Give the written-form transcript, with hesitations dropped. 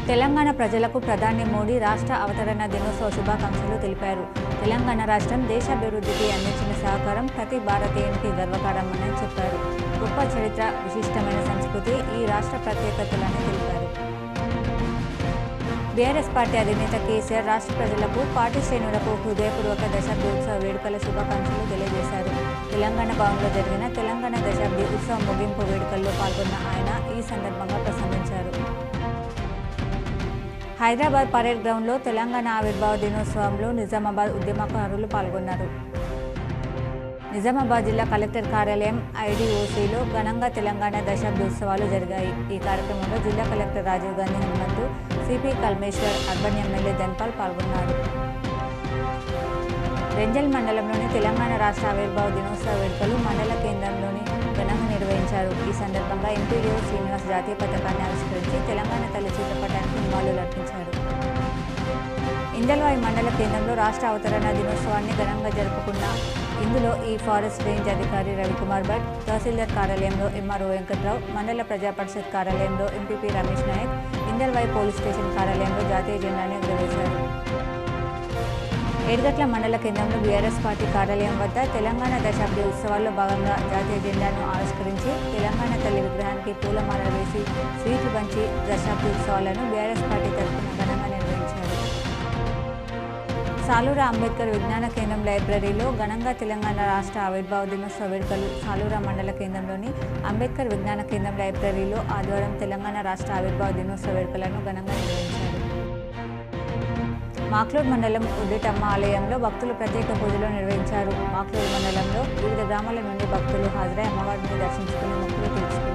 తెలంగాణ ప్రజలకు ప్రధాని మోడీ రాష్ట్ర అవతరణ దినోత్సవ శుభాకాంక్షలు తెలిపారు. తెలంగాణ రాష్ట్రం దేశాభివృద్ధికి అందించిన సహకారం ప్రతి భారతీయునికి గర్వకారణమని చెప్పారు. గొప్ప చరిత్ర, విశిష్టమైన సంస్కృతి ఈ రాష్ట్ర ప్రత్యేకతలని తెలిపారు. బీఆర్ఎస్ పార్టీ అధినేత కేసీఆర్ రాష్ట్ర ప్రజలకు, పార్టీ శ్రేణులకు హృదయపూర్వక దశాబ్ది ఉత్సవ వేడుకల శుభాకాంక్షలు తెలియజేశారు. తెలంగాణ భవన్లో జరిగిన తెలంగాణ దశాబ్ది ఉత్సవ ముగింపు వేడుకల్లో పాల్గొన్న ఆయన ఈ సందర్భంగా ప్రసంగించారు. హైదరాబాద్ పరేడ్ గ్రౌండ్లో తెలంగాణ ఆవిర్భావ దినోత్సవంలో నిజామాబాద్ ఉద్యమకారులు పాల్గొన్నారు. నిజామాబాద్ జిల్లా కలెక్టర్ కార్యాలయం ఐడీఓసీలో ఘనంగా తెలంగాణ దశాబ్ది ఉత్సవాలు జరిగాయి. ఈ కార్యక్రమంలో జిల్లా collector Rajiv Gandhi Hanumanthu, CP Kalmeshwar, urban MLA Dhanpal పాల్గొన్నారు. రెంజల్ మండలంలోని తెలంగాణ రాష్ట్ర ఆవిర్భావ దినోత్సవ వేడుకలు మండల కేంద్రంలోని ఘనంగా నిర్వహించారు. ఈ సందర్భంగా ఎంపీడీఓ శ్రీనివాస్ జాతీయ పతాకాన్ని ఆవిష్కరించి తెలంగాణ తల్లి చిత్రపటానికి నివాళులర్పించారు. ఇందల్వాయి మండల కేంద్రంలో రాష్ట్ర అవతరణ దినోత్సవాన్ని ఘనంగా జరుపుకున్న ఇందులో ఈ ఫారెస్ట్ రేంజ్ అధికారి రవికుమార్ భట్, తహసీల్దార్ కార్యాలయంలో ఎంఆర్ఓ వెంకట్రావు, మండల ప్రజా పరిషత్ కార్యాలయంలో MPP Ramesh Naik, Indalwai police station కార్యాలయంలో జాతీయ జెండాను ఎగురవేశారు. ఏడుగట్ల మండల కేంద్రంలో బీఆర్ఎస్ పార్టీ కార్యాలయం వద్ద తెలంగాణ దశాబ్ది ఉత్సవాల్లో భాగంగా జాతీయ జెండాను ఆవిష్కరించి తెలంగాణ తల్లి విగ్రహానికి పూలమాలలు వేసి స్వీట్లు పంచి దశాబ్ది ఉత్సవాలను బీఆర్ఎస్ పార్టీ తరఫున ఘనంగా నిర్వహించారు. సాలూరా అంబేద్కర్ విజ్ఞాన కేంద్రం లైబ్రరీలో ఘనంగా తెలంగాణ రాష్ట్ర ఆవిర్భావ దినోత్సవ వేడుకలు సాలూరా మండల కేంద్రంలోని అంబేద్కర్ విజ్ఞాన కేంద్రం లైబ్రరీలో ఆదివారం తెలంగాణ రాష్ట్ర ఆవిర్భావ దినోత్సవ వేడుకలను ఘనంగా నిర్వహించారు. మాక్లూర్ మండలం ఉడ్డిటమ్మ ఆలయంలో భక్తులు ప్రత్యేక పూజలు నిర్వహించారు. మాక్లూర్ మండలంలో వివిధ గ్రామాల నుండి భక్తులు హాజరై అమ్మవారిని దర్శించుకుని మొక్కులు తీర్చుకున్నారు.